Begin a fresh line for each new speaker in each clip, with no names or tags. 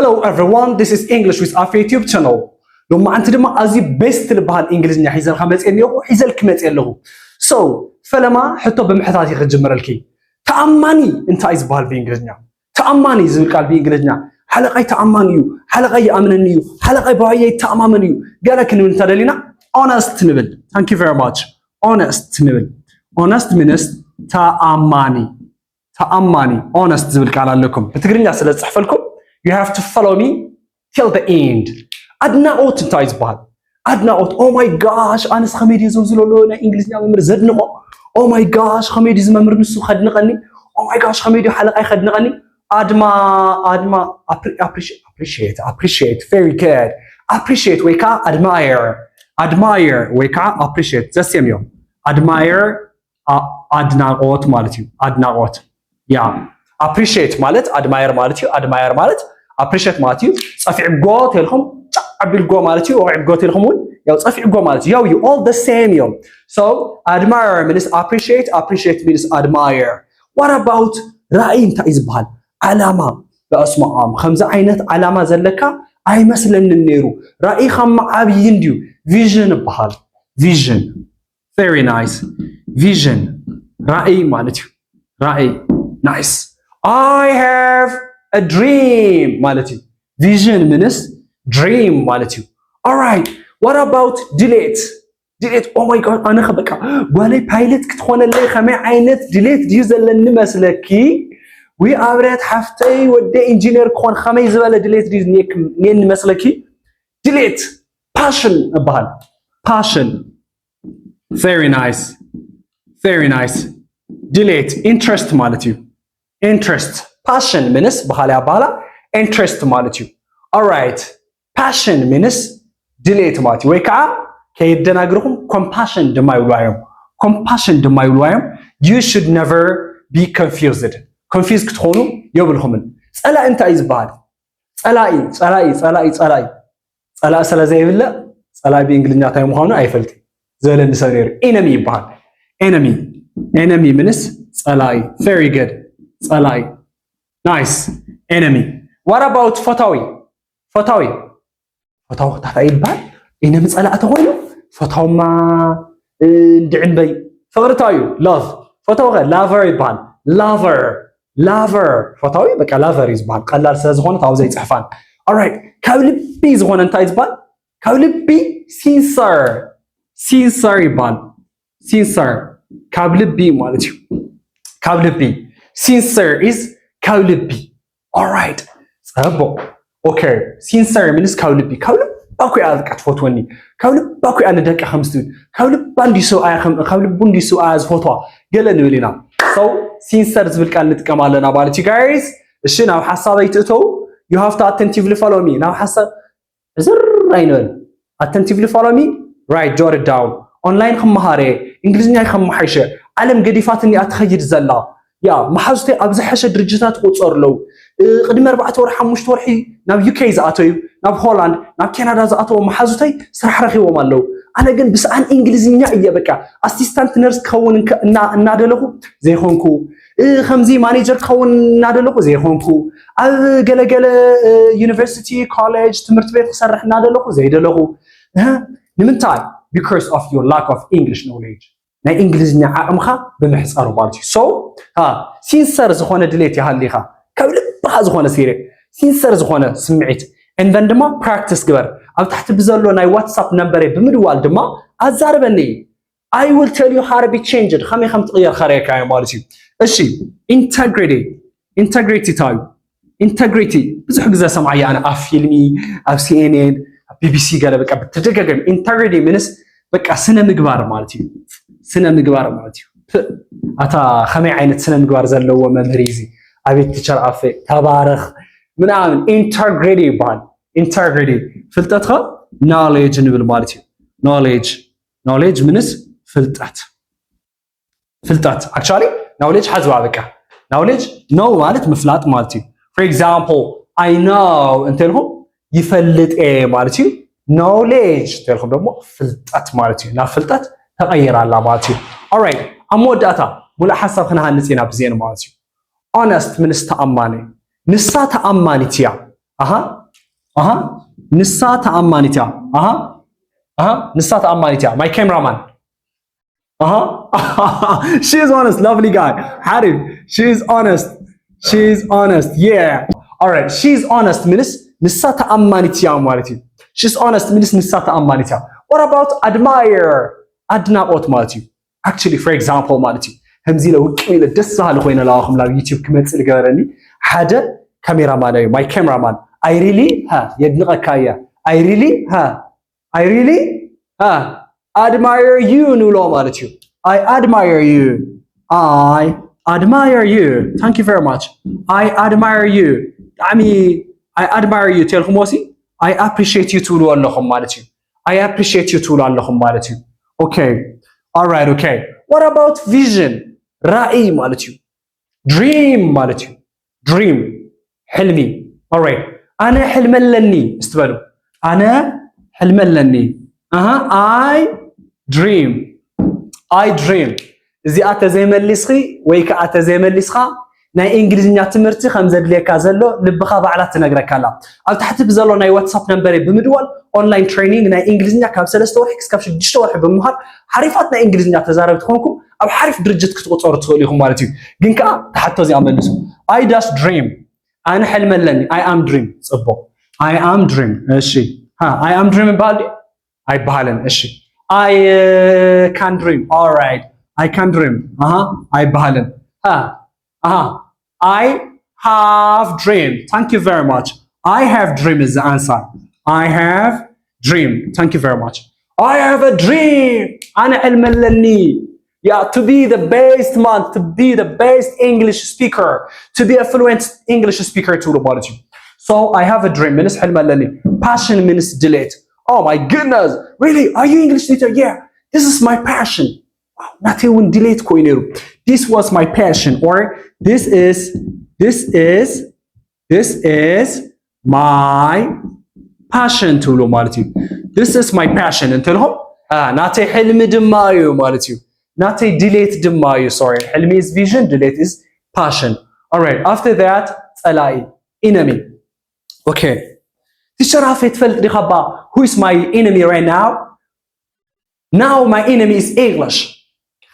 Hello everyone, this is English with Afi YouTube channel. لما أنت دما أزي best لبهال إنجليزية حيزل خمس إنيو حيزل كمت إلهو. So فلما حتى بمحتاجي خجمر الكي. تأماني أنت عايز بهال بإنجليزية. تأماني زي قال بإنجليزية. حلقة تأمانيو، حلقة أمننيو، حلقة بعية تأمامنيو. قالك إنه أنت دلينا honest نبل. Thank you very much. Honest نبل. Honest means تأماني. تأماني. Honest زي قال لكم. بتقرين جالس لصحف لكم. You have to follow me till the end. أدناؤت تايز بعد. أدناؤت. Oh my gosh. أنا خميدي زوزلولو أنا إنجليزي أمر زدنقو. Oh my gosh. خميدي زمامر نسو خدنا غني. Oh my gosh. خميدي حلقة خدنا غني. أدما. Appreciate. Very good. Appreciate. ويكا. Admire. ويكا. Appreciate. زي سيميو. Admire. أدناؤت مالتيو. أدناؤت. Yeah. Appreciate مالت admire مالتيو admire مالت appreciate مالتيو صافي عقو تلهم عبي القو مالتيو او عقو تلهمون يا صافي عقو مالتيو you all the same يوم so admire means appreciate means admire. What about رأي انت إزبال علامة بأسماء عام خمسة عينات علامة زلكا أي مثلا النيرو رأي خم عبي ينديو vision بحال vision very nice vision رأي مالتيو رأي nice. I have a dream مالتي. Vision means dream مالتي. Alright. What about delete? Delete. Oh my god. أنا خبكة. ولا pilot كتخون اللي خمي عينت delete ديوز اللي نمسلكي. We are حفتي ودي engineer كون خمي زبالة delete ديوز نين نمسلكي. Delete. Passion أبهال. Passion. Very nice. Very nice. Delete. Interest مالتي. Interest. Passion means بخالي أبالا. Interest مالتيو. Alright. Passion means delete مالتي. ويكا كيدنا قرهم compassion دما يولوايم. Compassion دما يولوايم. You should never be confused. Confused كتخونو يوبلهمن. سألا أنت عايز بعد. سألا زي ولا. سألا بإنجليزية تايم خانو أي فلتي. زي النسانير. Enemy بعد. Enemy means سألا. Very good. Salai. Nice. Enemy. What about فتاوي تحت أي بال؟ إنما مسألة أتغيره. فتاو ما ندعم بي. فغرتايو. Love. فتاو غير. Lover يبان. Lover. فتاوي بك lover يزبان. قلال سازغون تاو زي تحفان. Alright. كاولبي زغون أنت يزبان. كاولبي sincere يبان. Sincere. كاولبي مالتيو. كاولبي. Sincere is كاولبي. Alright. صعبو. Okay. Sincere means كاولبي. باكو أذكر فوتوني. باكو أنا دك خمسون. باندي سو آز فوتوا. يلا نقولنا. So sincere زبل كان نتكمل بالتي guys. الشيء ناو حسابي تتو. You have to attentively follow me. ناو حساب. زرينون. Attentively follow me. Right. Jot it down. Online خم مهارة. إنجليزية خم محيشة. علم قديفاتني أتخيل زلا. يا محاجتي أبز حشة درجات قصر لو قدم 4 ورح 5 ورحي ناب UK زاتو ناب هولند ناب كندا زاتو محاجتي صراحة رخي ومالو أنا جن بس عن إنجليزية إياه بكا أسيستانت نيرس كون نادله زي هونكو خمزي مانجر كون نادله زي هونكو جل يونيفرسيتي كوليج تمرت بيت صرح نادله زي دله ها نمنتاي because of your lack of English knowledge. ناي إنجليزية عامخا بمحصارو بالتي. So سينسر زخونة دليتي هالليخا. كاولبها زخونة سيري. سينسر زخونة سمعت. And then دما practice قبر. أو تحت بزلو ناي واتساب نمبري بمدوال دما أزاربني. I will tell you how to be changed. خمي تغير خريكا يا مالتي. الشي integrity time. Integrity. بزح جزء سمعي أنا أفيلمي أف CNN BBC قال بك بتدقق integrity means بك سنة مقبار مالتي. سنة مقبار مالتي. أتا خمي عينة سنة مقبار زلوا ممريزي أبي تشرف تبارخ من عام integrity بان integrity فلتتها knowledge نبل مالتي knowledge منس فلتت actually knowledge حزوا بك knowledge know مالت مفلات مالتي. For example I know أنت لهم يفلت إيه مالتي knowledge تلهم دمو فلتت مالتي نا فلتت تغير على مالتي. Alright. أموداتا ولا حسب خنا هنسينا بزين مالتي. Honest من استأماني. نسا تأماني تيا. نسا تأمانيتها نسا تأمانيتها my cameraman she is honest lovely guy حارب she is honest yeah alright she is honest منس نسا تأمانيتها مالتي she's honest منس نسا تأمانيتها what about admire أدناقوت مالتي actually for example مالتي همزي لو كميلة دسها لخوينا لاخم لا يوتيوب كمت الجارني حدا كاميرا مان my cameraman I really يدنقك كايا I really admire you نولو مالتيو I admire you thank you very much I admire you I admire you تلخم وسي I appreciate you تولو اللهم مالتيو I appreciate you تولو اللهم مالتيو okay alright okay what about vision رأي مالتيو dream مالتيو dream حلمي alright أنا حلم لني استبالو أنا حلم لني I dream زي أتزي مليسخي ويك أتزي مليسخا ناي إنجليزية تمرتي خمزة ليكا زلو لبخا بعلا تنقرك هلا أو تحت بزلو ناي واتساب نمبري بمدوال أونلاين ترينينج ناي إنجليزية كاب سلسة وحكس كاب شدشتو وحي بمهار حريفاتنا إنجليزية تزارب تخونكم أو حريف درجة كتوطور تخوليهم مالتيو جنكا تحت زي أملسو I just dream أنا حلم لني I am dream صبو I am dream إشي I am dreaming بالي I بحالن إشي I can dream alright I can dream I بحالن I have dream thank you very much I have dream is the answer I have dream thank you very much I have a dream أنا حلم لني yeah to be the best man to be the best English speaker to be a fluent English speaker to the body so I have a dream means حلم لني passion means delete oh my goodness really are you English teacher yeah this is my passion wow not even delete coinero this was my passion or this is my passion to له مالتي this is my passion انتلهم ناتي حلم دمايو مالتي ناتي delete دمايو sorry حلمي is vision delete is passion alright after that تلاقي enemy okay تشرف يتفلت رخبا who is my enemy right now my enemy is English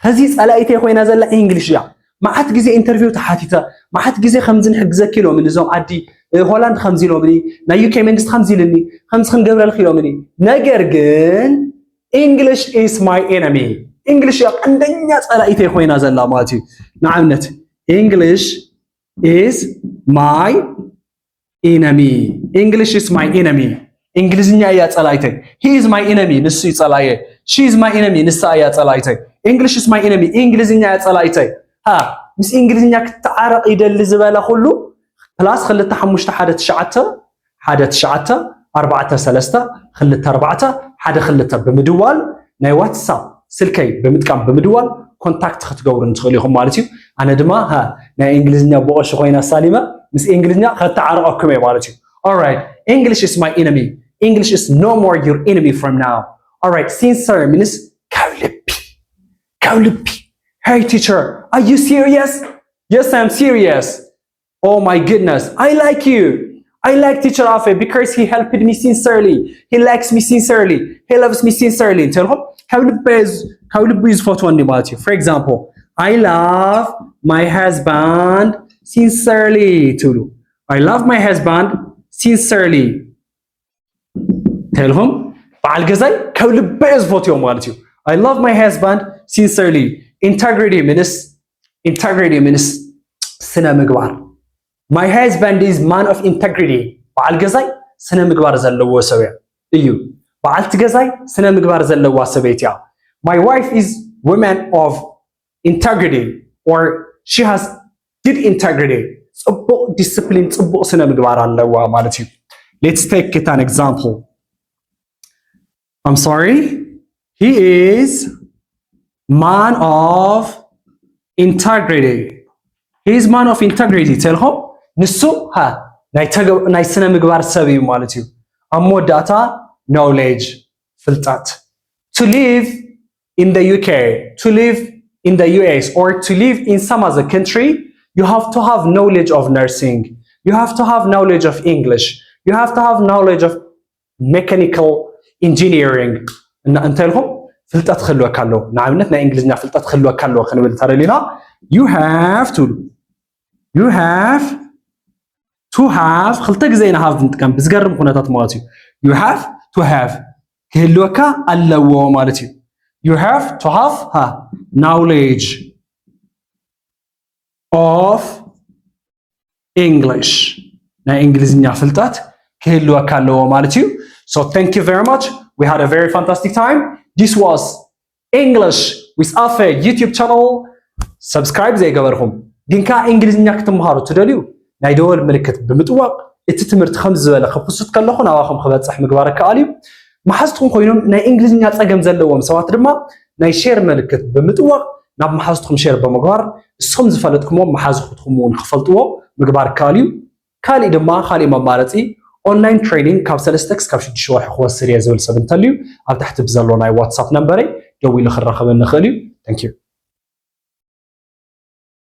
هزيز ألاقيتي خوينا زلا English يا ما حد جزء interview تحاتيتا ما حد جزء 50 حجزة كيلو من نظام عدي هولند 50 لو مني نا UK منست 50 لني 50 قبل الكيلو مني نجرجن English is my enemy English يا عندنا ألاقيتي خوينا زلا مالتي نعم نت English is my enemy English is my enemy إنجليزية يا تلاقيتي he is my enemy نسي تلاقيه she is my enemy نسا يا تلاقيتي English is my enemy إنجليزية يا تلاقيتي مس إنجليزية كتعرق يدل زبالة كله خلاص خلت حمشت حدث شعته 4 3 خلت 4 حدا خلتها بمدوال ناي واتساب سلكي بمتقام بمدوال كونتاكت ختقورن تخليهم مالتي انا دما ناي انجليزية بوقش خوينا سالمة مس إنجليزية كتعرقكم مالتي alright English is my enemy English is no more your enemy from now alright sincere means كولبي hey teacher are you serious yes I'm serious oh my goodness I like you I like teacher Afe because he helped me sincerely he likes me sincerely he loves me sincerely tell him كولبي is photo نباتي for example I love my husband sincerely tulu I love my husband sincerely tell him بعد جزاي كولبي is photo مالتي I love my husband sincerely integrity means سنة مقبار my husband is man of integrity بعد جزاي سنة مقبار زلوا سويا ايو بعد جزاي سنة مقبار زلوا سبيتيا my wife is woman of integrity or she has good integrity صبو discipline صبو سنة مقبار اللوا مالتي let's take it an example I'm sorry he is man of integrity he is man of integrity تلهم نسو ناي سنة مقبار سبي مالتيو أمو data knowledge فلتات to live in the UK to live in the US or to live in some other country you have to have knowledge of nursing you have to have knowledge of English you have to have knowledge of mechanical engineering انت لهم ፍልጠት ክህልወካ ኣለዎ ንኣብነት ናይ እንግሊዝኛ ፍልጠት ክህልወካ ኣለዎ ክንብል ተረሊና you have to have ክልተ ግዜ ኢና have ንጥቀም ብዝገርም ኩነታት ማለት እዩ you have to have ክህልወካ ኣለዎ ማለት እዩ you have to have knowledge of English ናይ እንግሊዝኛ ፍልጠት ክህልወካ ኣለዎ ማለት እዩ so thank you very much we had a very fantastic time this was English with Afe YouTube channel subscribe ዘይገበርኩም ድንካ እንግሊዝኛ ክትምሃሩ ትደልዩ ናይ ደወል ምልክት ብምጥዋቅ እቲ ትምህርቲ ከም ዝበለ ከፍሱት ከለኹ ናባኹም ክበፅሕ ምግባር ከኣልዩ ማሓዝትኩም ኮይኖም ናይ እንግሊዝኛ ፀገም ዘለዎም ሰባት ድማ ናይ ሼር ምልክት ብምጥዋቅ ናብ ማሓዝትኩም ሼር ብምግባር እስኩም ዝፈልጥኩሞ ማሓዝትኩም እውን ክፈልጥዎ ምግባር ከኣልዩ ካልእ ድማ ካልእ መማረፂ ኦንላይን ትሬኒንግ ካብ 3 ክሳብ 6 ወርሒ ክወስድ እየ ዝብል ሰብ እንተልዩ ኣብ ታሕቲ ብዘሎ ናይ ዋትስኣፕ ነምበረይ ደው ኢሉ ክራኸበኒ ክእል እዩ thank you